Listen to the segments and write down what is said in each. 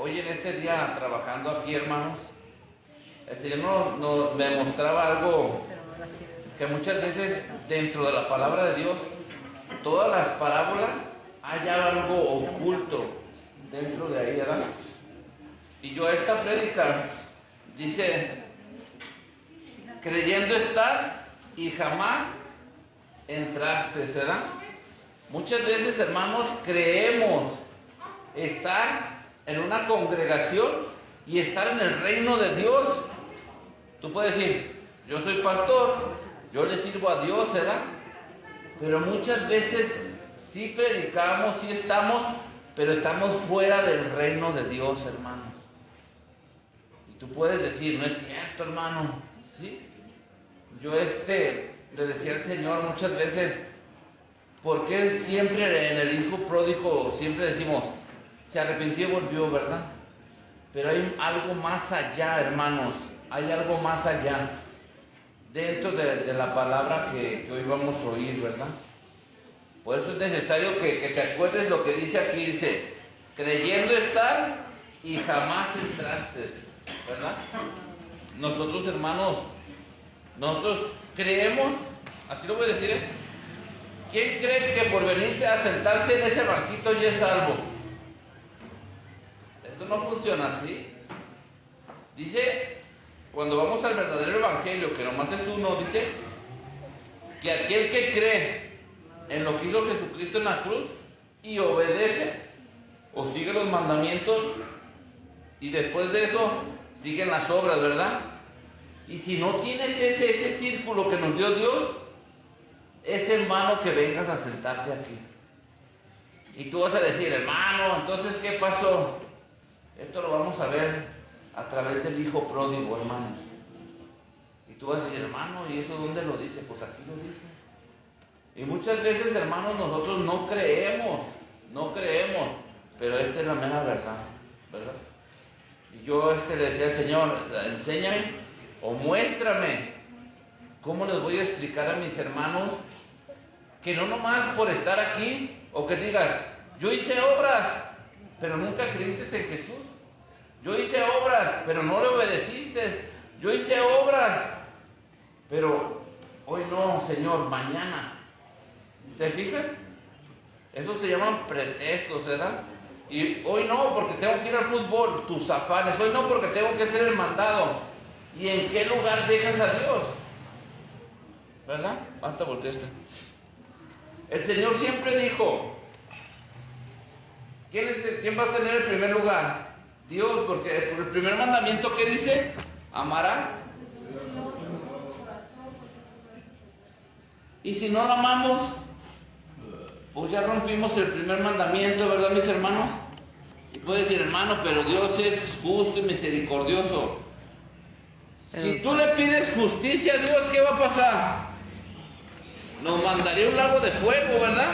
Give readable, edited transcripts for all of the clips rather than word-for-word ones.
hoy en este día trabajando aquí, hermanos, el Señor me mostraba algo que muchas veces dentro de la palabra de Dios, todas las parábolas, hay algo oculto dentro de ahí, ¿verdad? Y yo esta prédica dice, creyendo estar y jamás entraste, ¿verdad? Muchas veces, hermanos, creemos estar en una congregación y estar en el reino de Dios. Tú puedes decir, yo soy pastor, yo le sirvo a Dios, ¿verdad? Pero muchas veces sí predicamos, sí estamos, pero estamos fuera del reino de Dios, hermanos. Y tú puedes decir, no es cierto, hermano, ¿sí? Yo le decía al Señor muchas veces, ¿por qué siempre en el hijo pródigo siempre decimos, se arrepintió y volvió, ¿verdad? Pero hay algo más allá, hermanos, hay algo más allá, dentro de la palabra que hoy vamos a oír, ¿verdad? Por eso es necesario que te acuerdes lo que dice aquí, dice, creyendo estar y jamás entraste, ¿verdad? Nosotros, hermanos, nosotros creemos, así lo voy a decir, ¿quién cree que por venirse a sentarse en ese banquito ya es salvo? Esto no funciona así. Dice, cuando vamos al verdadero evangelio, que nomás es uno, dice que aquel que cree en lo que hizo Jesucristo en la cruz y obedece o sigue los mandamientos y después de eso siguen las obras, ¿verdad? Y si no tienes ese círculo que nos dio Dios, es en vano que vengas a sentarte aquí. Y tú vas a decir, hermano, entonces ¿qué pasó? Esto lo vamos a ver a través del hijo pródigo, hermanos. Y tú vas a decir, hermano, ¿y eso dónde lo dice? Pues aquí lo dice. Y muchas veces, hermanos, nosotros no creemos, pero esta es la mera verdad, ¿verdad? Y yo le decía al Señor, enséñame o muéstrame cómo les voy a explicar a mis hermanos que no nomás por estar aquí, o que digas, yo hice obras, pero nunca creíste en Jesús. Yo hice obras, pero no le obedeciste. Yo hice obras, pero hoy no, Señor, mañana. ¿Se fijan? Eso se llaman pretextos, ¿verdad? Y hoy no, porque tengo que ir al fútbol, tus afanes. Hoy no, porque tengo que hacer el mandado. ¿Y en qué lugar dejas a Dios? ¿Verdad? Basta, volteaste. El Señor siempre dijo, ¿quién va a tener el primer lugar? Dios, porque por el primer mandamiento, ¿qué dice? Amarás. Y si no lo amamos, pues ya rompimos el primer mandamiento, ¿verdad, mis hermanos? Y puede decir, hermano, pero Dios es justo y misericordioso. Si tú le pides justicia a Dios, ¿qué va a pasar? Nos mandaría un lago de fuego, ¿verdad?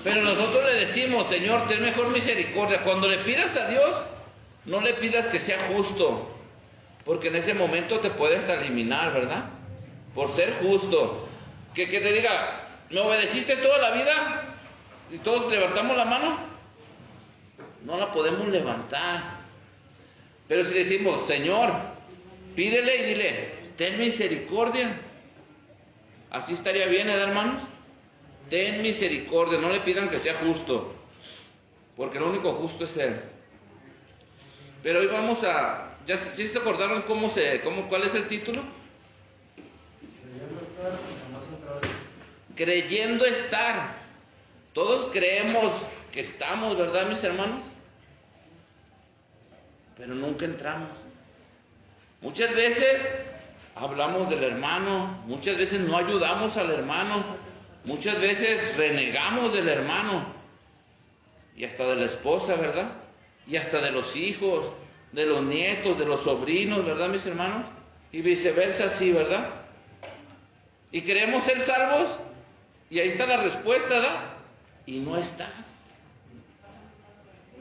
Pero nosotros le decimos, Señor, ten mejor misericordia. Cuando le pidas a Dios, no le pidas que sea justo, porque en ese momento te puedes eliminar, ¿verdad? Por ser justo. Que te diga, ¿me obedeciste toda la vida? Y todos levantamos la mano. No la podemos levantar. Pero si decimos, Señor, pídele y dile, ten misericordia. Así estaría bien, hermano. Ten misericordia, no le pidan que sea justo, porque lo único justo es Él. Pero hoy vamos ¿ya sí se acordaron cuál es el título? Creyendo estar. Todos creemos que estamos, ¿verdad, mis hermanos? Pero nunca entramos. Muchas veces hablamos del hermano, muchas veces no ayudamos al hermano, muchas veces renegamos del hermano y hasta de la esposa, ¿verdad? Y hasta de los hijos, de los nietos, de los sobrinos, ¿verdad, mis hermanos? Y viceversa, sí, ¿verdad? Y queremos ser salvos y ahí está la respuesta, ¿verdad? Y no estás.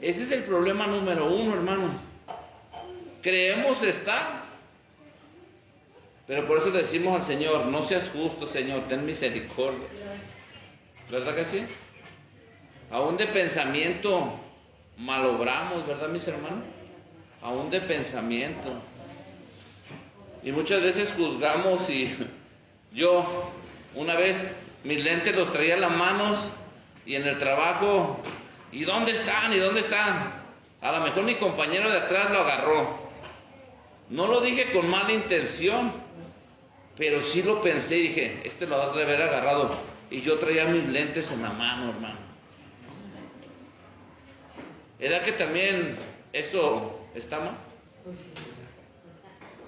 Ese es el problema número uno, hermanos. Creemos estar, pero por eso le decimos al Señor, no seas justo, Señor, ten misericordia. ¿Verdad que sí? Aún de pensamiento malobramos, ¿verdad, mis hermanos? Aún de pensamiento. Y muchas veces juzgamos. Y yo, una vez, mis lentes los traía en las manos y en el trabajo, ¿y dónde están? ¿Y dónde están? A lo mejor mi compañero de atrás lo agarró. No lo dije con mala intención, pero sí lo pensé y dije, este lo has de haber agarrado. Y yo traía mis lentes en la mano, hermano. ¿Era que también eso está mal?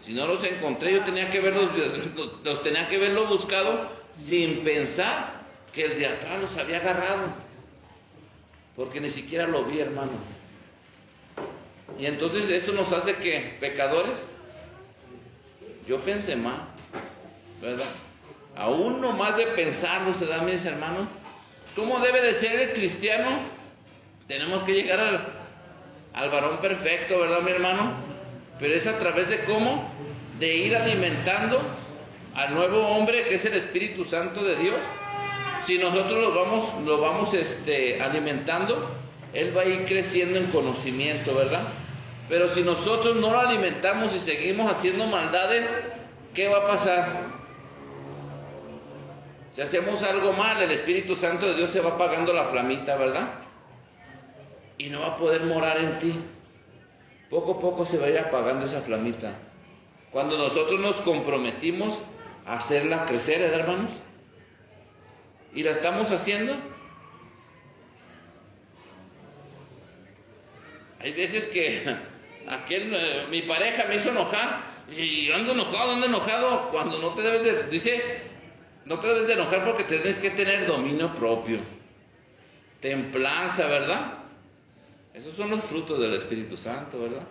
Si no los encontré, yo tenía que los tenía que haberlo buscado sin pensar que el de atrás los había agarrado. Porque ni siquiera lo vi, hermano. Y entonces eso nos hace que pecadores. Yo pensé mal, ¿verdad? Aún no más de pensarlo se da, mis hermanos. ¿Cómo debe de ser el cristiano? Tenemos que llegar al varón perfecto, ¿verdad, mi hermano? Pero es a través de cómo, de ir alimentando al nuevo hombre que es el Espíritu Santo de Dios. Si nosotros lo vamos alimentando, él va a ir creciendo en conocimiento, ¿verdad? Pero si nosotros no lo alimentamos y seguimos haciendo maldades, ¿qué va a pasar? Si hacemos algo mal, el Espíritu Santo de Dios se va apagando la flamita, ¿verdad? Y no va a poder morar en ti. Poco a poco se va a ir apagando esa flamita. Cuando nosotros nos comprometimos a hacerla crecer, ¿verdad, hermanos? ¿Y la estamos haciendo? Hay veces que mi pareja me hizo enojar y yo ando enojado, cuando no te debes de, dice, no te debes de enojar porque tienes que tener dominio propio, templanza, ¿verdad? Esos son los frutos del Espíritu Santo, ¿verdad?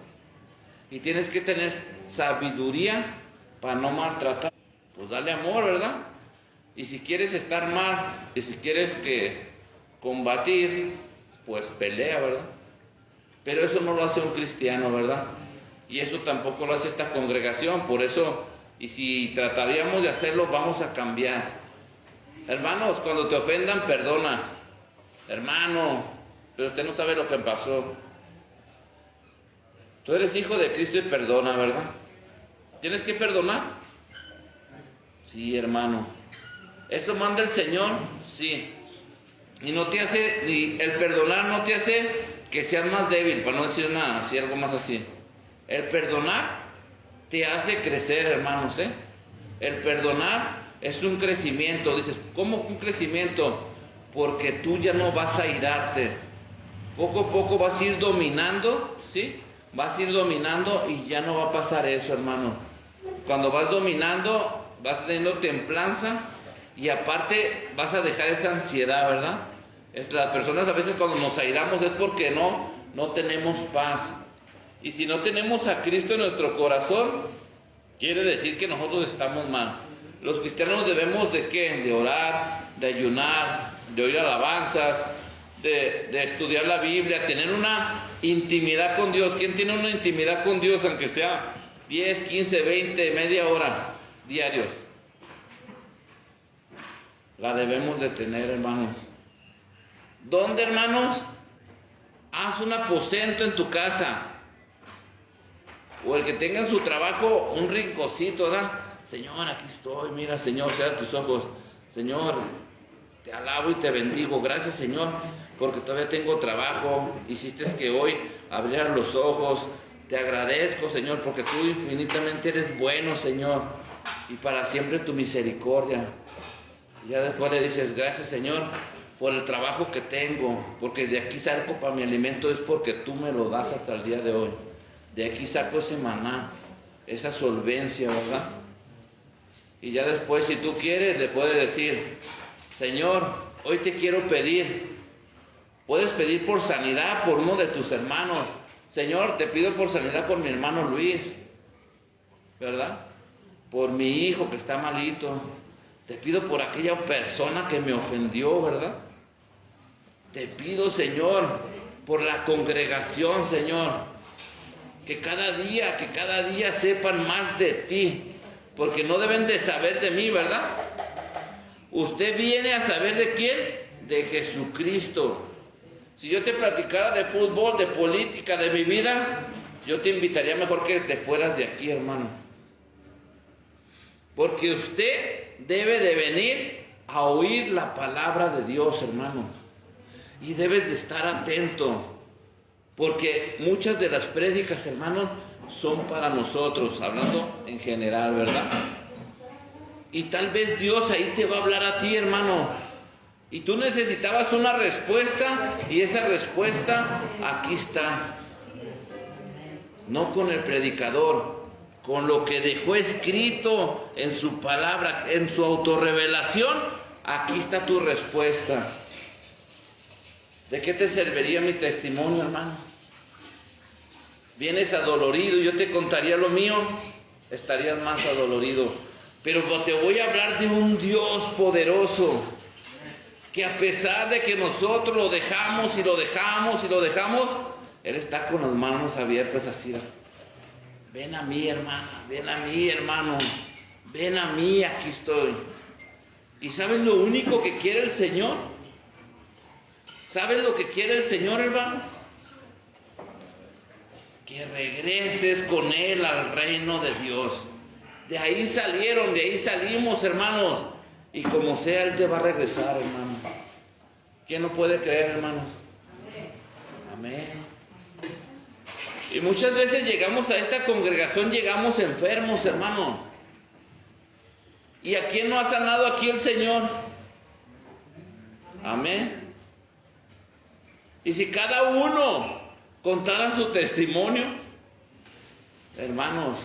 Y tienes que tener sabiduría para no maltratar. Pues dale amor, ¿verdad? Y si quieres estar mal, y si quieres combatir, pues pelea, ¿verdad? Pero eso no lo hace un cristiano, ¿verdad? Y eso tampoco lo hace esta congregación. Por eso, y si trataríamos de hacerlo, vamos a cambiar. Hermanos, cuando te ofendan, perdona. Hermano, pero usted no sabe lo que pasó. Tú eres hijo de Cristo y perdona, ¿verdad? ¿Tienes que perdonar? Sí, hermano. ¿Eso manda el Señor? Sí. Y no te hace, y el perdonar no te hace que seas más débil, para no decir nada, así, algo más así. El perdonar te hace crecer, hermanos, ¿eh? El perdonar es un crecimiento. Dices, ¿cómo un crecimiento? Porque tú ya no vas a irarte. Poco a poco vas a ir dominando, ¿sí? Vas a ir dominando y ya no va a pasar eso, hermano. Cuando vas dominando, vas teniendo templanza y aparte vas a dejar esa ansiedad, ¿verdad? Las personas a veces cuando nos airamos es porque no tenemos paz. Y si no tenemos a Cristo en nuestro corazón, quiere decir que nosotros estamos mal. Los cristianos debemos ¿de qué? De orar, de ayunar, de oír alabanzas, de estudiar la Biblia, tener una intimidad con Dios. ¿Quién tiene una intimidad con Dios, aunque sea 10, 15, 20, media hora diario? La debemos de tener, hermanos. ¿Dónde, hermanos? Haz un aposento en tu casa. O el que tenga en su trabajo un rinconcito, ¿verdad? Señor, aquí estoy, mira, Señor, cierra tus ojos. Señor, te alabo y te bendigo. Gracias, Señor, porque todavía tengo trabajo. Hiciste que hoy abrieran los ojos. Te agradezco, Señor, porque tú infinitamente eres bueno, Señor. Y para siempre tu misericordia. Y ya después le dices, gracias, Señor, por el trabajo que tengo. Porque de aquí saco para mi alimento es porque tú me lo das hasta el día de hoy. De aquí saco ese maná, esa solvencia, ¿verdad? Y ya después, si tú quieres, le puedes decir, Señor, hoy te quiero pedir. Puedes pedir por sanidad por uno de tus hermanos. Señor, te pido por sanidad por mi hermano Luis, ¿verdad? Por mi hijo que está malito. Te pido por aquella persona que me ofendió, ¿verdad? Te pido, Señor, por la congregación, Señor. Que cada día sepan más de ti, porque no deben de saber de mí, ¿verdad? Usted viene a saber de quién, de Jesucristo. Si yo te platicara de fútbol, de política, de mi vida, yo te invitaría mejor que te fueras de aquí, hermano. Porque usted debe de venir a oír la palabra de Dios, hermano. Y debes de estar atento. Porque muchas de las prédicas, hermanos, son para nosotros, hablando en general, ¿verdad? Y tal vez Dios ahí te va a hablar a ti, hermano. Y tú necesitabas una respuesta, y esa respuesta aquí está. No con el predicador, con lo que dejó escrito en su palabra, en su autorrevelación, aquí está tu respuesta. ¿De qué te serviría mi testimonio, hermano? Vienes adolorido y yo te contaría lo mío, estarías más adolorido. Pero te voy a hablar de un Dios poderoso, que a pesar de que nosotros lo dejamos y lo dejamos y lo dejamos, Él está con las manos abiertas así. Ven a mí, hermana, ven a mí, hermano, ven a mí, aquí estoy. ¿Y sabes lo único que quiere el Señor? ¿Sabes lo que quiere el Señor, hermano? Que regreses con Él al reino de Dios. De ahí salieron, de ahí salimos, hermanos. Y como sea, Él te va a regresar, hermano. ¿Quién no puede creer, hermanos? Amén. Y muchas veces llegamos a esta congregación, llegamos enfermos, hermano. ¿Y a quién no ha sanado aquí el Señor? Amén. Y si cada uno contara su testimonio, hermanos,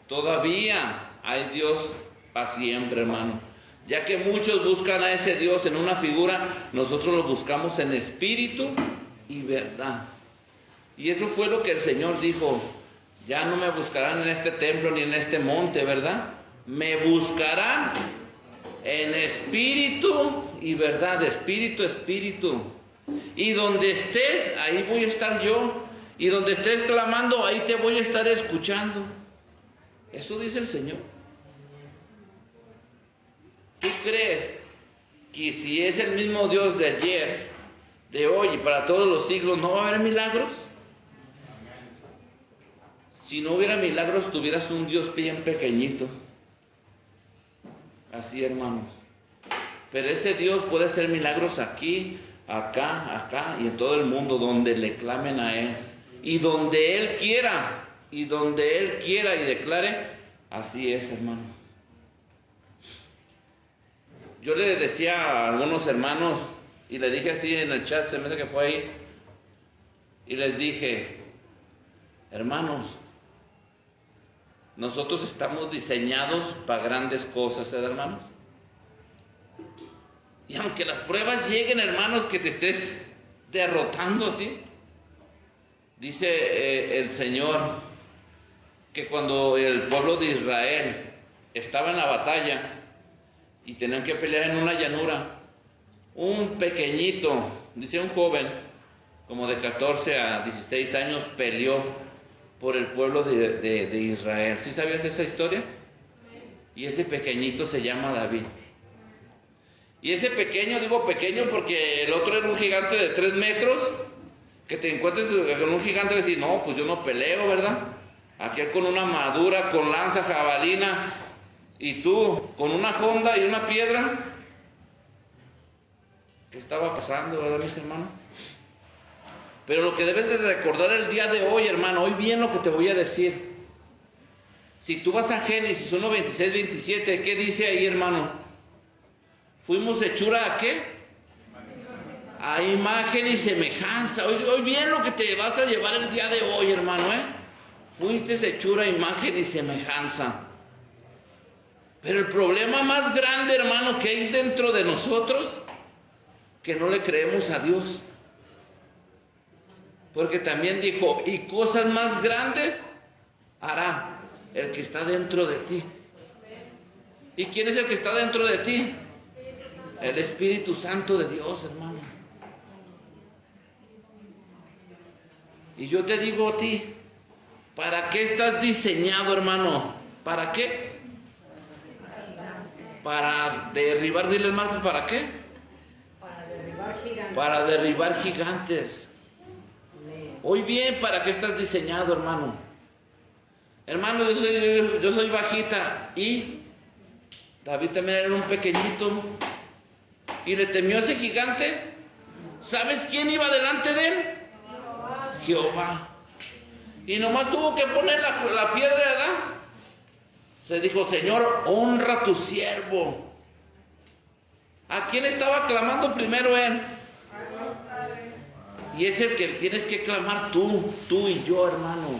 todavía hay Dios para siempre, hermano. Ya que muchos buscan a ese Dios en una figura, nosotros lo buscamos en espíritu y verdad. Y eso fue lo que el Señor dijo: ya no me buscarán en este templo ni en este monte, ¿verdad? Me buscarán en espíritu y verdad, espíritu, espíritu. Y donde estés, ahí voy a estar yo. Y donde estés clamando, ahí te voy a estar escuchando. Eso dice el Señor. ¿Tú crees que si es el mismo Dios de ayer, de hoy y para todos los siglos, no va a haber milagros? Si no hubiera milagros, tuvieras un Dios bien pequeñito. Así, hermanos. Pero ese Dios puede hacer milagros aquí, acá, acá y en todo el mundo, donde le clamen a Él. Y donde Él quiera, y donde Él quiera y declare, así es, hermano. Yo le decía a algunos hermanos, y les dije así en el chat, se me hace que fue ahí, y les dije: hermanos, nosotros estamos diseñados para grandes cosas, hermanos. Y aunque las pruebas lleguen, hermanos, que te estés derrotando así, dice el Señor que cuando el pueblo de Israel estaba en la batalla y tenían que pelear en una llanura, un pequeñito, dice un joven, como de 14 a 16 años, peleó por el pueblo de Israel. ¿Sí sabías esa historia? Y ese pequeñito se llama David. Y ese pequeño, digo pequeño porque el otro era un gigante de 3 metros, que te encuentres con un gigante y decir: no, pues yo no peleo, ¿verdad? Aquí con una armadura, con lanza, jabalina, y tú con una honda y una piedra. ¿Qué estaba pasando, verdad, mis hermanos? Pero lo que debes de recordar el día de hoy, hermano, hoy bien lo que te voy a decir. Si tú vas a Génesis 1, 26, 27, ¿qué dice ahí, hermano? Fuimos hechura ¿a qué? A imagen y semejanza. Hoy bien lo que te vas a llevar el día de hoy, hermano, Fuiste hechura a imagen y semejanza. Pero el problema más grande, hermano, que hay dentro de nosotros, que no le creemos a Dios. Porque también dijo: y cosas más grandes hará el que está dentro de ti. ¿Y quién es el que está dentro de ti? El Espíritu Santo de Dios, hermano. Y yo te digo a ti, ¿para qué estás diseñado, hermano? ¿Para qué? Para derribar, diles, Marcos, ¿para qué? Para derribar gigantes. Para derribar gigantes. Hoy bien, ¿para qué estás diseñado, hermano? Hermano, yo soy bajita. Y David también era un pequeñito. Y le temió a ese gigante. ¿Sabes quién iba delante de él? Jehová. Y nomás tuvo que poner la piedra, ¿verdad? Se dijo, Señor, honra a tu siervo. ¿A quién estaba clamando primero él? Y es el que tienes que clamar tú y yo, hermano.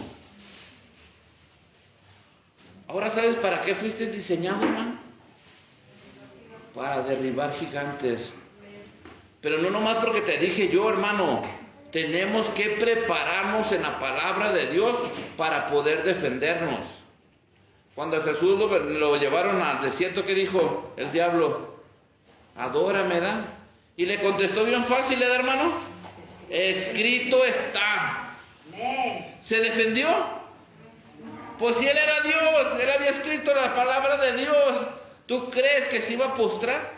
Ahora sabes para qué fuiste diseñado, hermano. Para derribar gigantes. Pero no nomás porque te dije yo, hermano. Tenemos que prepararnos en la palabra de Dios para poder defendernos. Cuando a Jesús lo llevaron al desierto, ¿qué dijo el diablo? Adórame, ¿verdad? Y le contestó bien fácil, ¿verdad, hermano? Escrito está. ¿Se defendió? Pues si él era Dios, él había escrito la palabra de Dios. ¿Tú crees que se iba a postrar?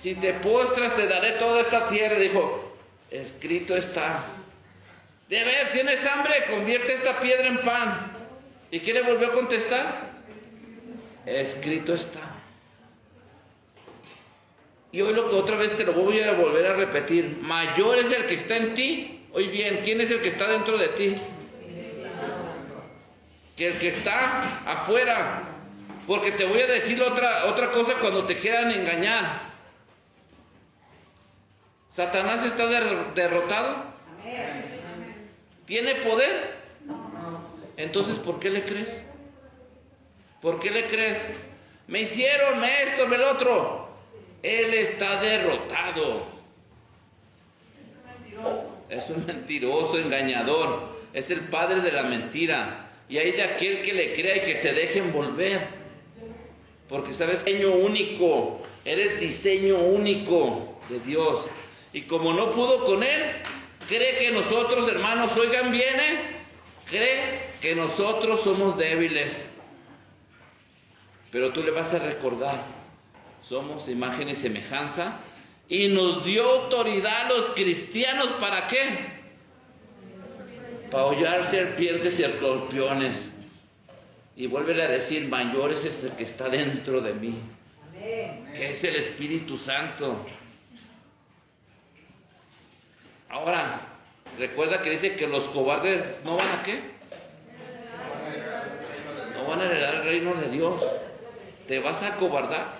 Si te postras, te daré toda esta tierra. Dijo, escrito está. De ver, ¿tienes hambre? Convierte esta piedra en pan. ¿Y qué le volvió a contestar? Escrito está. Y hoy otra vez te lo voy a volver a repetir. Mayor es el que está en ti. Oye bien, ¿quién es el que está dentro de ti? Que el que está afuera. Porque te voy a decir otra cosa cuando te quieran engañar. ¿Satanás está derrotado? ¿Tiene poder? Entonces, ¿por qué le crees? ¿Por qué le crees? Me hicieron esto, el otro. Él está derrotado. Es un mentiroso, engañador. Es el padre de la mentira. Y hay de aquel que le crea y que se deje envolver. Porque sabes, diseño único. Eres diseño único de Dios. Y como no pudo con él, cree que nosotros, hermanos, oigan bien, cree que nosotros somos débiles. Pero tú le vas a recordar, somos imagen y semejanza. Y nos dio autoridad a los cristianos, ¿para qué? Para hollar serpientes y escorpiones. Y vuelve a decir, mayor es el que está dentro de mí, que es el Espíritu Santo. Ahora, recuerda que dice que los cobardes no van a ¿qué? No van a heredar el reino de Dios. ¿Te vas a acobardar?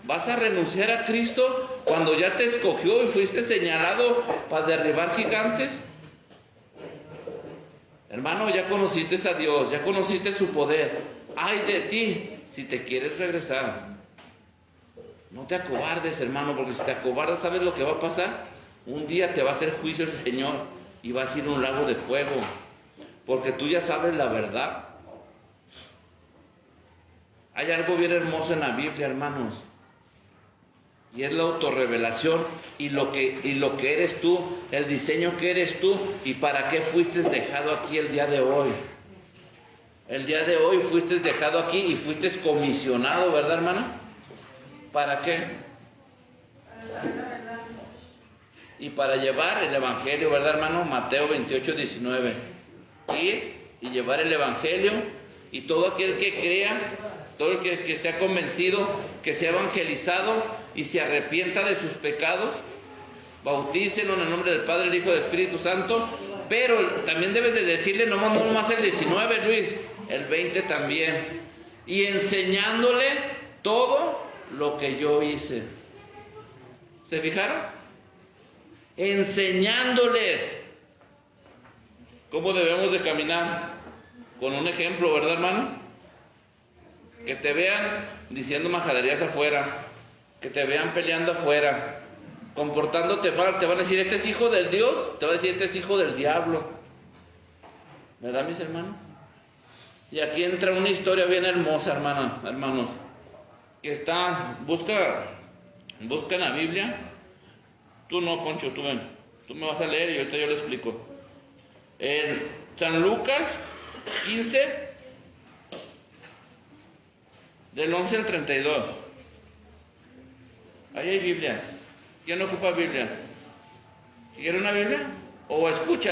¿Vas a renunciar a Cristo cuando ya te escogió y fuiste señalado para derribar gigantes? Hermano, ya conociste a Dios, ya conociste su poder. Ay de ti si te quieres regresar. No te acobardes, hermano, porque si te acobardas, ¿sabes lo que va a pasar? Un día te va a hacer juicio el Señor y vas a ir a un lago de fuego, porque tú ya sabes la verdad. Hay algo bien hermoso en la Biblia, hermanos, y es la autorrevelación y lo que eres tú, el diseño que eres tú y para qué fuiste dejado aquí el día de hoy. El día de hoy fuiste dejado aquí y fuiste comisionado, ¿verdad, hermana? ¿Para qué? Y para llevar el Evangelio, ¿verdad, hermano? Mateo 28, 19. Ir y llevar el Evangelio, y todo aquel que crea, todo el que sea convencido, que sea evangelizado y se arrepienta de sus pecados, bautícenlo en el nombre del Padre, del Hijo y del Espíritu Santo. Pero también debes de decirle, no más el 19, Luis, el 20 también. Y enseñándole todo lo que yo hice. ¿Se fijaron? Enseñándoles cómo debemos de caminar, con un ejemplo, ¿verdad, hermano? Que te vean diciendo majaderías afuera, que te vean peleando afuera, comportándote mal, te van a decir, este es hijo del Dios, te van a decir, este es hijo del diablo, ¿verdad, mis hermanos? Y aquí entra una historia bien hermosa, hermanos, que está, busca en la Biblia. Tú no, Poncho, tú ven. Tú me vas a leer y ahorita yo lo explico. En San Lucas 15, del 11 al 32. Ahí hay Biblia. ¿Quién ocupa Biblia? ¿Quiere una Biblia? O escuche.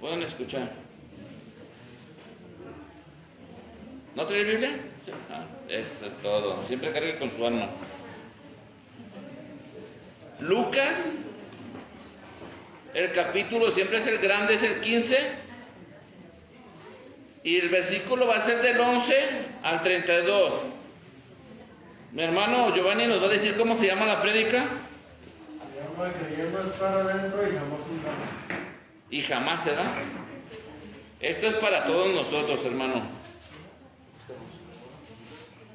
Pueden escuchar. ¿No trae Biblia? Sí. Eso es todo. Siempre cargue con su alma. Lucas, el capítulo siempre es el grande, es el 15. Y el versículo va a ser del 11 al 32. Mi hermano Giovanni nos va a decir cómo se llama la prédica. Se llama que lleva estar adentro y jamás ¿Verdad? Esto es para todos nosotros, hermano.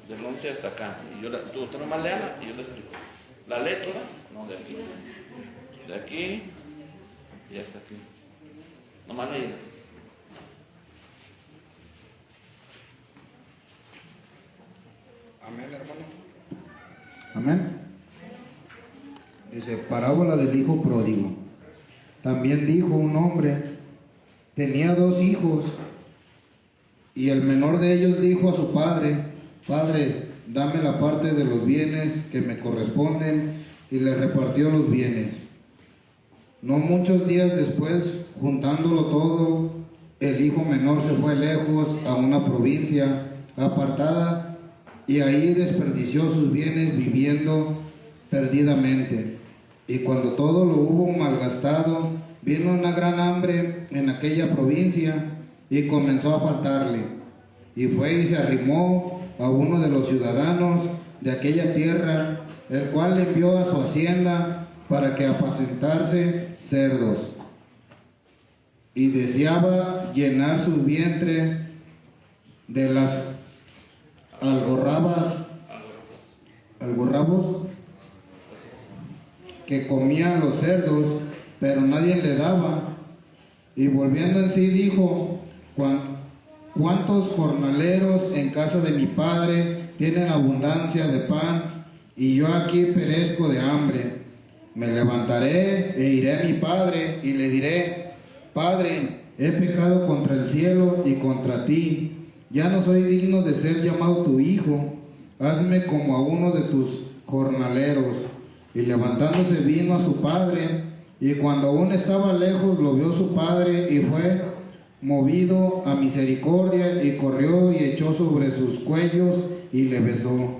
Del 11 hasta acá. Y usted nomás léala y yo le explico. ¿La lee toda? No, de aquí. De aquí y hasta aquí. Nomás leíla. Amén, hermano. Amén. Dice, parábola del hijo pródigo. También dijo un hombre, tenía 2 hijos, y el menor de ellos dijo a su padre, Padre, dame la parte de los bienes que me corresponden, y le repartió los bienes. No muchos días después, juntándolo todo, el hijo menor se fue lejos a una provincia apartada, y ahí desperdició sus bienes viviendo perdidamente. Y cuando todo lo hubo malgastado, vino una gran hambre en aquella provincia y comenzó a faltarle. Y fue y se arrimó a uno de los ciudadanos de aquella tierra, el cual le envió a su hacienda para que apacentase cerdos. Y deseaba llenar su vientre de las algarrobos que comían los cerdos, pero nadie le daba. Y volviendo en sí dijo, ¿cuántos jornaleros en casa de mi padre tienen abundancia de pan, y yo aquí perezco de hambre? Me levantaré e iré a mi padre y le diré, Padre, he pecado contra el cielo y contra ti. Ya no soy digno de ser llamado tu hijo. Hazme como a uno de tus jornaleros. Y levantándose vino a su padre, y cuando aún estaba lejos lo vio su padre, y fue movido a misericordia, y corrió y echó sobre sus cuellos, y le besó.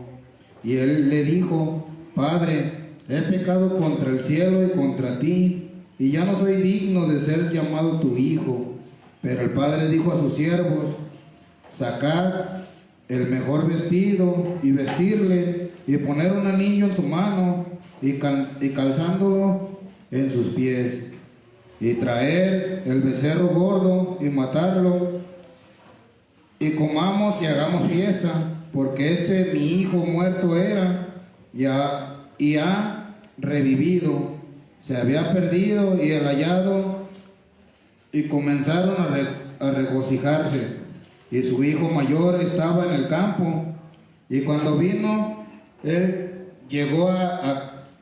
Y él le dijo, Padre, he pecado contra el cielo y contra ti, y ya no soy digno de ser llamado tu hijo. Pero el padre dijo a sus siervos, sacad el mejor vestido y vestirle, y poner un anillo en su mano y calzándolo en sus pies, y traer el becerro gordo y matarlo, y comamos y hagamos fiesta, porque este mi hijo muerto era y ha revivido, se había perdido y el hallado, y comenzaron a regocijarse. Y su hijo mayor estaba en el campo, y cuando vino, él llegó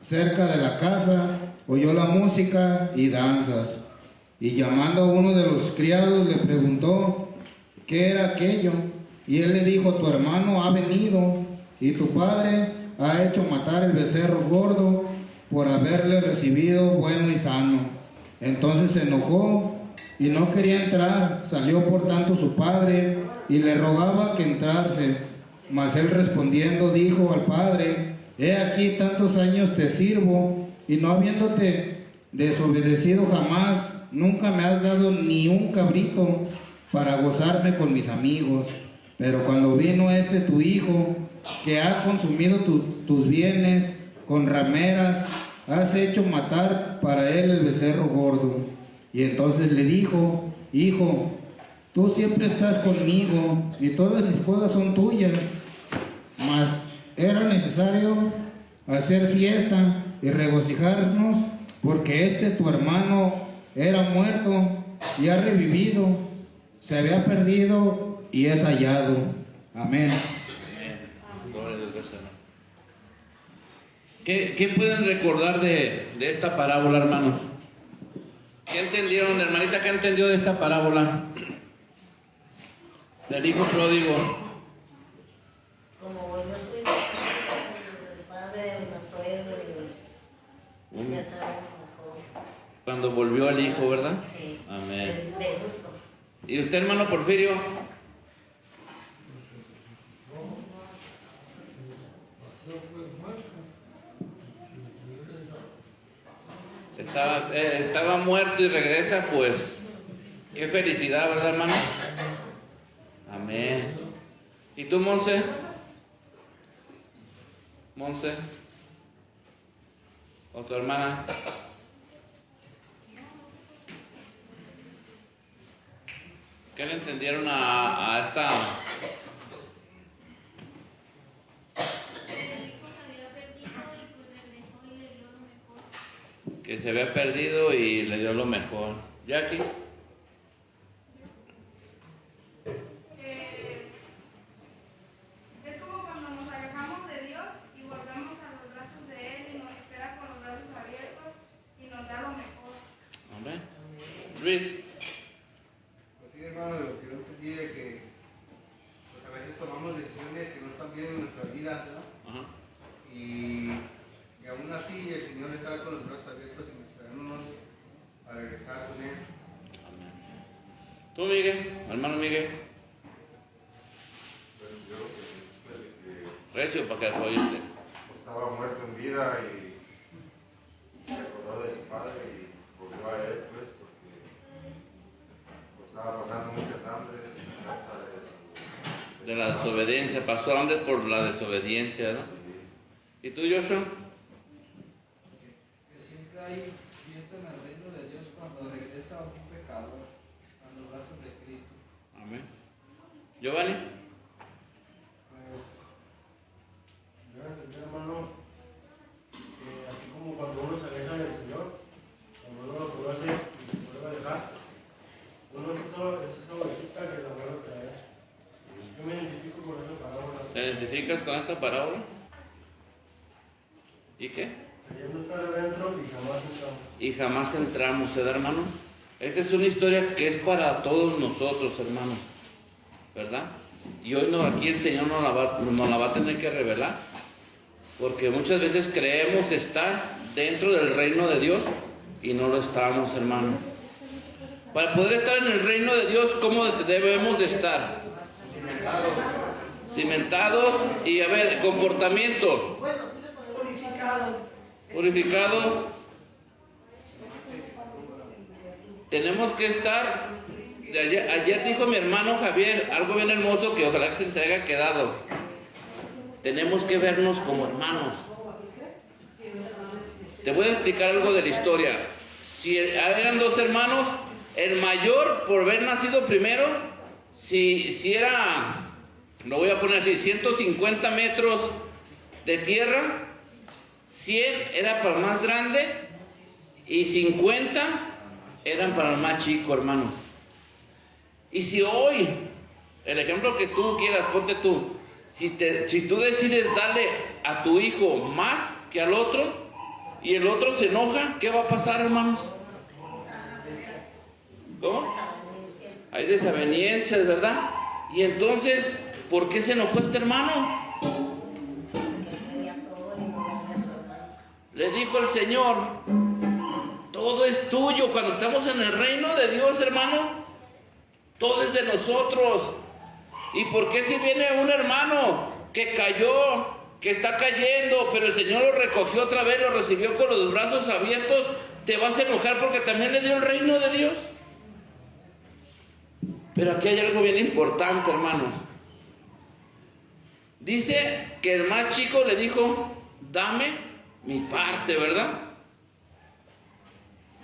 cerca de la casa, oyó la música y danzas, y llamando a uno de los criados le preguntó qué era aquello, y él le dijo, tu hermano ha venido, y tu padre ha hecho matar el becerro gordo por haberle recibido bueno y sano. Entonces se enojó y no quería entrar. Salió por tanto su padre y le rogaba que entrase. Mas él respondiendo dijo al padre, he aquí tantos años te sirvo, y no habiéndote desobedecido jamás, nunca me has dado ni un cabrito para gozarme con mis amigos. Pero cuando vino tu hijo, que ha consumido tus bienes con rameras, has hecho matar para él el becerro gordo. Y entonces le dijo, hijo, tú siempre estás conmigo, y todas mis cosas son tuyas, mas era necesario hacer fiesta y regocijarnos, porque tu hermano era muerto y ha revivido, se había perdido y es hallado. Amén. ¿Qué pueden recordar de esta parábola, hermanos? ¿Qué entendieron, hermanita? ¿Qué entendió de esta parábola del hijo pródigo? Como volvió su hijo, el padre, el suegro y ya saben, Cuando volvió al Hijo, ¿verdad? Sí. Amén. De gusto. ¿Y usted, hermano Porfirio? Estaba muerto y regresa, pues. Qué felicidad, ¿verdad, hermano? Amén. ¿Y tú, Monse? Monse. ¿O tu hermana? ¿Qué le entendieron a esta? Que se había perdido y le dio lo mejor. Jackie. Es como cuando nos alejamos de Dios y volvemos a los brazos de Él y nos espera con los brazos abiertos y nos da lo mejor. Amén. Luis. Pues sí, hermano, lo que yo entendí de que pues a veces tomamos decisiones que no están bien en nuestras vidas, ¿no? Ajá. Y aún así el Señor está con los brazos abiertos y esperándonos a regresar con Él. Amén. ¿Tú, Miguel? Hermano Miguel. Bueno, yo desde que Recio, para que lo oíste. estaba muerto en vida y se acordó de su padre y volvió a él, pues, porque pues, estaba pasando muchas hambres y falta de su... De la desobediencia. Pasó hambre por la desobediencia, ¿no? ¿Y tú, Joshua? Que siempre hay fiesta en el reino de Dios cuando regresa un pecador a los brazos de Cristo. Amén. Giovanni. Pues, yo entendí, hermano, que así como cuando uno se aleja del Señor, cuando uno lo conoce y se vuelve a dejar, uno es esa ovejita que la vuelve a traer. Yo me identifico con esa parábola. ¿Te identificas con esta parábola? ¿Y qué? Queriendo estar adentro y jamás entramos. Y jamás entramos, ¿verdad, hermano? Esta es una historia que es para todos nosotros, hermanos, ¿verdad? Y hoy aquí el Señor nos la va a tener que revelar, porque muchas veces creemos estar dentro del reino de Dios y no lo estamos, hermanos. Para poder estar en el reino de Dios, ¿cómo debemos de estar? Cimentados y, a ver, comportamiento. Purificado. Tenemos que estar. Ayer dijo mi hermano Javier algo bien hermoso que ojalá que se haya quedado. Tenemos que vernos como hermanos. Te voy a explicar algo de la historia. Si eran dos hermanos, el mayor por haber nacido primero, si era, lo voy a poner así, 150 metros de tierra, 100 era para el más grande y 50 eran para el más chico, hermano. Y si hoy, el ejemplo que tú quieras, ponte tú, si tú decides darle a tu hijo más que al otro y el otro se enoja, ¿qué va a pasar, hermanos? ¿Cómo? Hay desavenencias, ¿verdad? Y entonces, ¿por qué se enojó este hermano? Le dijo el Señor, todo es tuyo. Cuando estamos en el reino de Dios, hermano, todo es de nosotros. ¿Y por qué si viene un hermano que cayó, que está cayendo, pero el Señor lo recogió otra vez, lo recibió con los brazos abiertos, te vas a enojar porque también le dio el reino de Dios? Pero aquí hay algo bien importante, hermano. Dice que el más chico le dijo, dame mi parte, ¿verdad?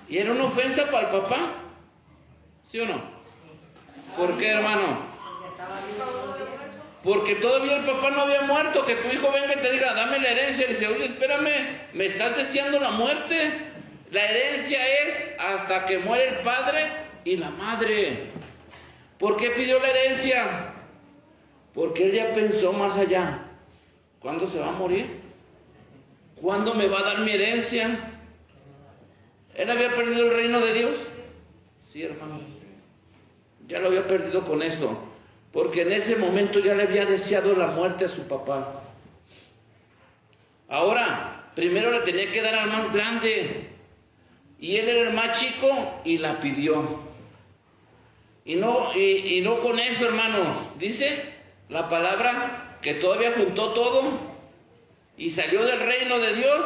¿Y era una ofensa para el papá? ¿Sí o no? ¿Por qué, hermano? Porque todavía el papá no había muerto. Que tu hijo venga y te diga, dame la herencia. Y dice, oye, espérame, me estás deseando la muerte. La herencia es hasta que muere el padre y la madre. ¿Por qué pidió la herencia? Porque él ya pensó más allá. ¿Cuándo se va a morir? ¿Cuándo me va a dar mi herencia? ¿Él había perdido el reino de Dios? Sí, hermano. Ya lo había perdido con eso. Porque en ese momento ya le había deseado la muerte a su papá. Ahora, primero le tenía que dar al más grande. Y él era el más chico y la pidió. Y no con eso, hermano. Dice la palabra que todavía juntó todo y salió del reino de Dios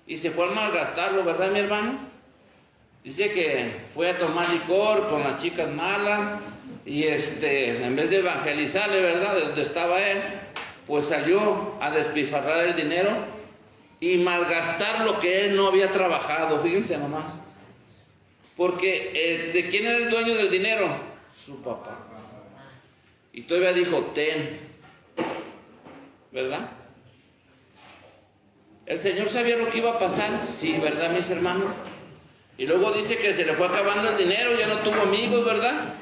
y se fue a malgastarlo, ¿verdad, mi hermano? Dice que fue a tomar licor con las chicas malas y en vez de evangelizarle, ¿verdad?, de donde estaba él, pues salió a despilfarrar el dinero y malgastar lo que él no había trabajado. Fíjense nomás. Porque ¿de quién era el dueño del dinero? Su papá. Y todavía dijo, ten. ¿Verdad? ¿El Señor sabía lo que iba a pasar? Sí, ¿verdad, mis hermanos? Y luego dice que se le fue acabando el dinero, ya no tuvo amigos, ¿verdad?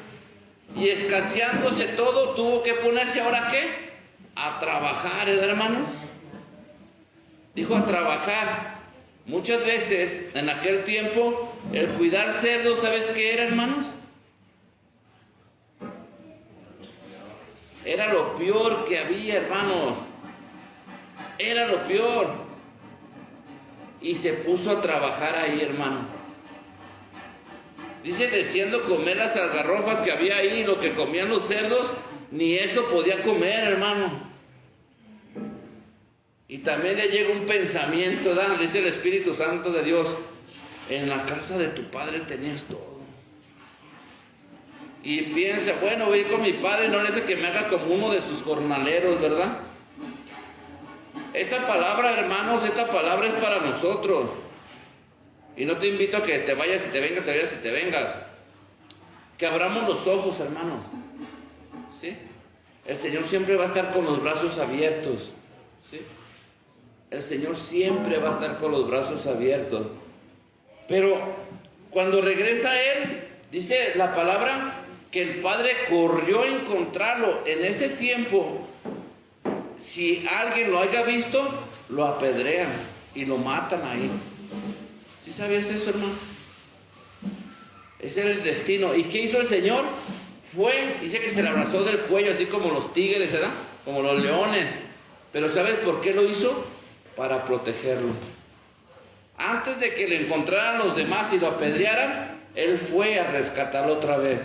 Y escaseándose todo, tuvo que ponerse ahora ¿qué? A trabajar, ¿verdad, hermanos? Dijo a trabajar. Muchas veces, en aquel tiempo, el cuidar cerdos, ¿sabes qué era, hermanos? Era lo peor que había, hermanos. Era lo peor. Y se puso a trabajar ahí, hermano. Dice, deseando comer las algarrobas que había ahí, lo que comían los cerdos, ni eso podía comer, hermano. Y también le llega un pensamiento, ¿verdad? Dice el Espíritu Santo de Dios, en la casa de tu padre tenías todo. Y piensa, bueno, voy a ir con mi padre, no le hace que me haga como uno de sus jornaleros, ¿verdad? Esta palabra, hermanos, esta palabra es para nosotros. Y no te invito a que te vayas y te vengas, te vayas y te vengas. Que abramos los ojos, hermanos. ¿Sí? El Señor siempre va a estar con los brazos abiertos. ¿Sí? El Señor siempre va a estar con los brazos abiertos. Pero cuando regresa Él, dice la palabra que el Padre corrió a encontrarlo. En ese tiempo, si alguien lo haya visto, lo apedrean y lo matan ahí. ¿Sí sabías eso, hermano? Ese era el destino. ¿Y qué hizo el Señor? Fue, dice que se le abrazó del cuello, así como los tigres, ¿verdad? Como los leones. Pero ¿sabes por qué lo hizo? Para protegerlo. Antes de que le encontraran los demás y lo apedrearan, Él fue a rescatarlo otra vez.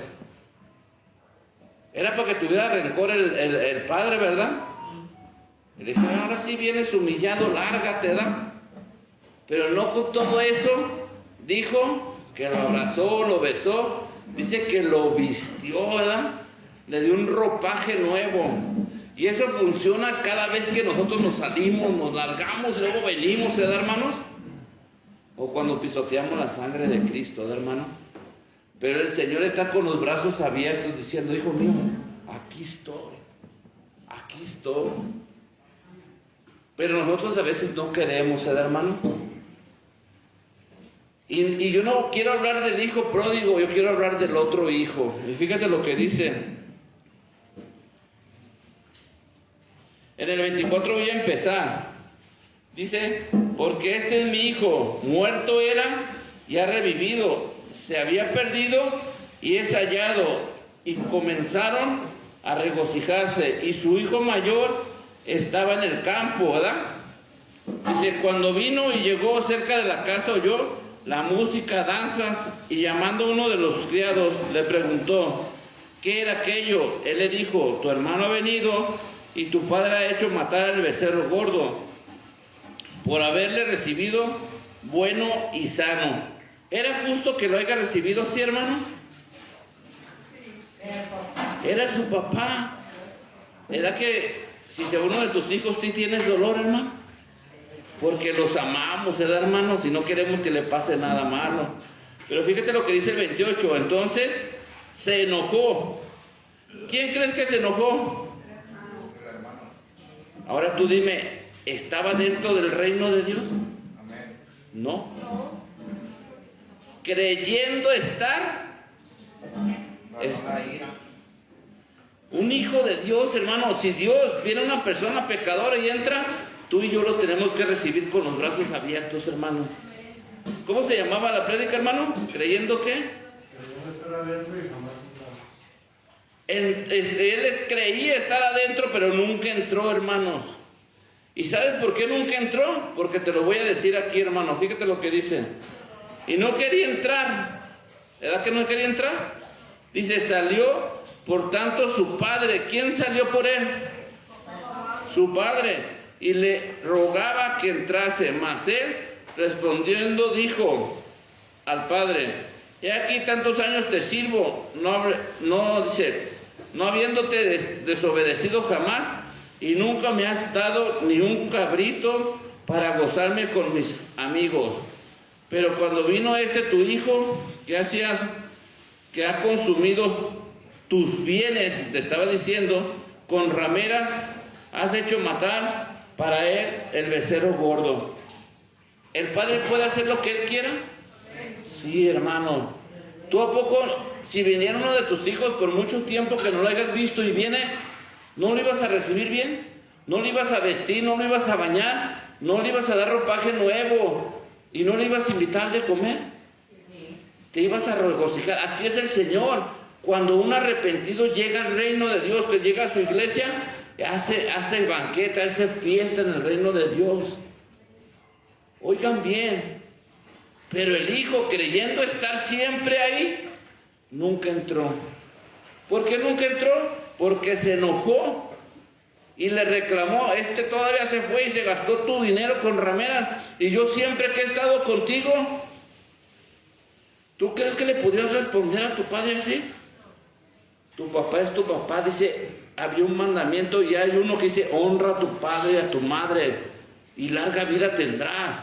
Era para que tuviera rencor el padre, ¿verdad? Y le dijo, ahora sí vienes humillado, lárgate, ¿verdad? Pero no con todo eso, dijo que lo abrazó, lo besó, dice que lo vistió, ¿verdad? Le dio un ropaje nuevo. Y eso funciona cada vez que nosotros nos salimos, nos largamos y luego venimos, ¿verdad, hermanos? O cuando pisoteamos la sangre de Cristo, ¿verdad, hermano? Pero el Señor está con los brazos abiertos diciendo, hijo mío, aquí estoy, aquí estoy. Pero nosotros a veces no queremos, ¿verdad, hermano? Y yo no quiero hablar del hijo pródigo, yo quiero hablar del otro hijo. Y fíjate lo que dice. En el 24 voy a empezar. Dice, porque este es mi hijo, muerto era y ha revivido, se había perdido y es hallado. Y comenzaron a regocijarse. Y su hijo mayor estaba en el campo, ¿verdad? Dice, cuando vino y llegó cerca de la casa oyó la música, danzas, y llamando a uno de los criados le preguntó, ¿qué era aquello? Él le dijo, tu hermano ha venido y tu padre ha hecho matar al becerro gordo por haberle recibido bueno y sano. ¿Era justo que lo haya recibido así, hermano? Era su papá. ¿Era que si de uno de tus hijos sí tienes dolor, hermano? Porque los amamos, ¿verdad, hermanos? Y no queremos que le pase nada malo. Pero fíjate lo que dice el 28. Entonces se enojó. ¿Quién crees que se enojó? El hermano. Ahora tú dime, ¿estaba dentro del reino de Dios? Amén. No. Creyendo estar. La ira. Un hijo de Dios, hermano. Si Dios viene una persona pecadora y entra, tú y yo lo tenemos que recibir con los brazos abiertos, hermano. ¿Cómo se llamaba la prédica, hermano? ¿Creyendo qué? Creyendo estar adentro y jamás entrar. Él creía estar adentro, pero nunca entró, hermanos. ¿Y sabes por qué nunca entró? Porque te lo voy a decir aquí, hermano. Fíjate lo que dice. y no quería entrar. ¿Verdad que no quería entrar? Dice, salió por tanto su padre. ¿Quién salió por él? Su padre. Y le rogaba que entrase. Mas él, respondiendo, dijo al padre: he aquí tantos años te sirvo, no habiéndote desobedecido jamás, y nunca me has dado ni un cabrito para gozarme con mis amigos. Pero cuando vino tu hijo, que ha consumido tus bienes, te estaba diciendo, con rameras has hecho matar para él el becerro gordo. ¿El padre puede hacer lo que él quiera? Sí, hermano. ¿Tú a poco, si viniera uno de tus hijos por mucho tiempo que no lo hayas visto y viene, no lo ibas a recibir bien? ¿No lo ibas a vestir? ¿No lo ibas a bañar? ¿No le ibas a dar ropaje nuevo? ¿Y no le ibas a invitar de comer? Te ibas a regocijar. Así es el Señor. Cuando un arrepentido llega al reino de Dios, que llega a su iglesia, hace banquete, hace fiesta en el reino de Dios. Oigan bien. Pero el hijo, creyendo estar siempre ahí, nunca entró. ¿Por qué nunca entró? Porque se enojó y le reclamó: todavía se fue y se gastó tu dinero con rameras, y yo siempre que he estado contigo. ¿Tú crees que le pudieras responder a tu padre así? Tu papá es tu papá. Dice, había un mandamiento y hay uno que dice: honra a tu padre y a tu madre, y larga vida tendrás.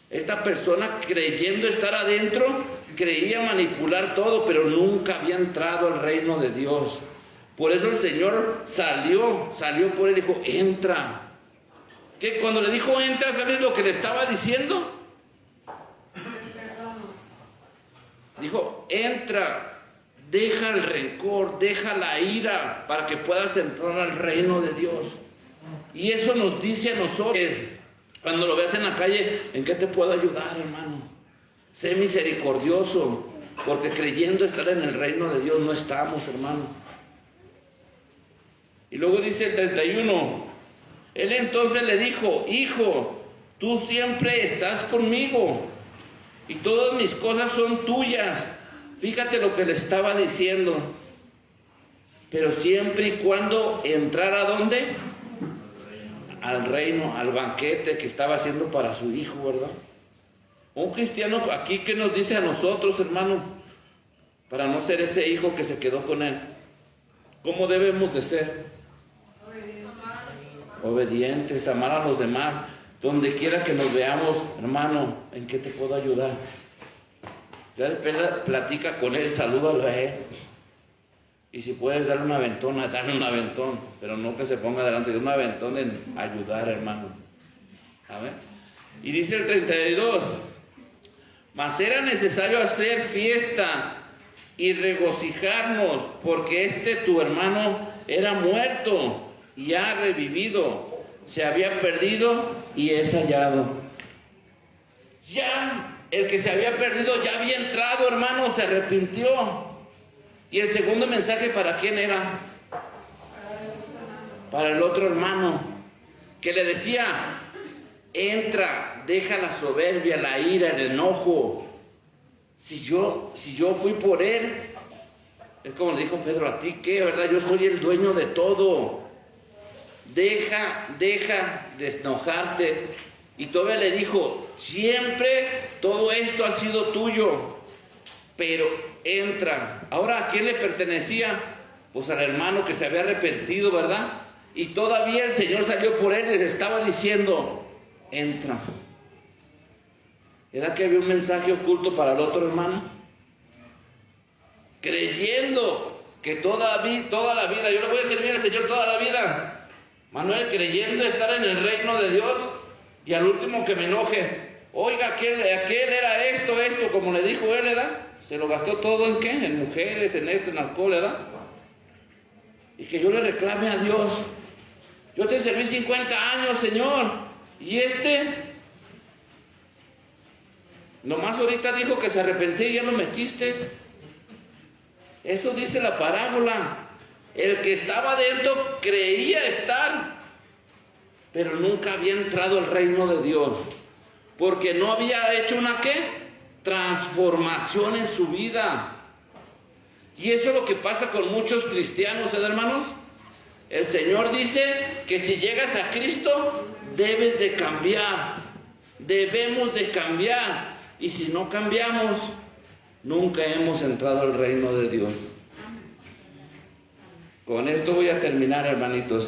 Esta persona, creyendo estar adentro, creía manipular todo, pero nunca había entrado al reino de Dios. Por eso el Señor salió por él y dijo: entra. Que cuando le dijo entra, ¿sabes lo que le estaba diciendo? Dijo: entra, deja el rencor, deja la ira, para que puedas entrar al reino de Dios. Y eso nos dice a nosotros, cuando lo veas en la calle: ¿en qué te puedo ayudar, hermano? Sé misericordioso, porque creyendo estar en el reino de Dios no estamos, hermano. Y luego dice el 31, él entonces le dijo: hijo, tú siempre estás conmigo, y todas mis cosas son tuyas. Fíjate lo que le estaba diciendo. Pero siempre y cuando entrara, ¿a dónde? Al reino, al banquete que estaba haciendo para su hijo, ¿verdad? Un cristiano aquí, ¿qué nos dice a nosotros, hermano? Para no ser ese hijo que se quedó con él. ¿Cómo debemos de ser? Obedientes, amar a los demás. Donde quiera que nos veamos, hermano, ¿en qué te puedo ayudar? Ya después platica con él, salúdalo a él. Y si puedes darle un aventón, dale un aventón, pero no que se ponga delante de un aventón en ayudar, hermano. ¿Amén? Y dice el 32, mas era necesario hacer fiesta y regocijarnos, porque tu hermano era muerto y ha revivido, se había perdido y es hallado. Ya, el que se había perdido ya había entrado, hermano, se arrepintió. Y el segundo mensaje, ¿para quién era? Para el otro hermano, que le decía: entra, deja la soberbia, la ira, el enojo. Si yo fui por él, es como le dijo Pedro: ¿a ti qué, verdad? Yo soy el dueño de todo. Deja de enojarte. Y todavía le dijo: siempre todo esto ha sido tuyo, pero entra. Ahora, ¿a quién le pertenecía? Pues al hermano que se había arrepentido, ¿verdad? Y todavía el Señor salió por él y le estaba diciendo: entra. ¿Era que había un mensaje oculto para el otro hermano? Creyendo que toda la vida, yo le voy a servir al Señor toda la vida. Manuel, creyendo estar en el reino de Dios, y al último que me enoje: oiga, aquel era esto, como le dijo él, ¿verdad? Se lo gastó todo ¿en qué? En mujeres, en esto, en alcohol, ¿verdad? Y que yo le reclame a Dios: yo te serví 50 años, Señor, y nomás ahorita dijo que se arrepentía y ya lo metiste. Eso dice la parábola. El que estaba dentro creía estar, pero nunca había entrado al reino de Dios, porque no había hecho una ¿qué? transformación en su vida. Y eso es lo que pasa con muchos cristianos, hermanos. El Señor dice que si llegas a Cristo, debes de cambiar. Debemos de cambiar. Y si no cambiamos, nunca hemos entrado al reino de Dios. Con esto voy a terminar, hermanitos,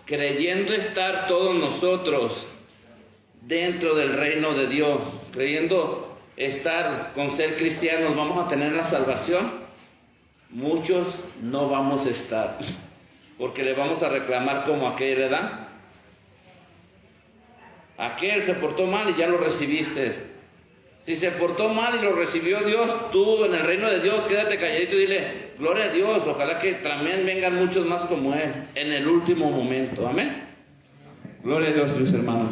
creyendo estar todos nosotros dentro del reino de Dios, creyendo estar con ser cristianos, ¿vamos a tener la salvación? Muchos no vamos a estar, porque le vamos a reclamar como aquel, ¿verdad? Aquel se portó mal y ya lo recibiste. Si se portó mal y lo recibió Dios, tú en el reino de Dios quédate calladito y dile, gloria a Dios, ojalá que también vengan muchos más como Él en el último momento. Amén. Gloria a Dios, mis hermanos.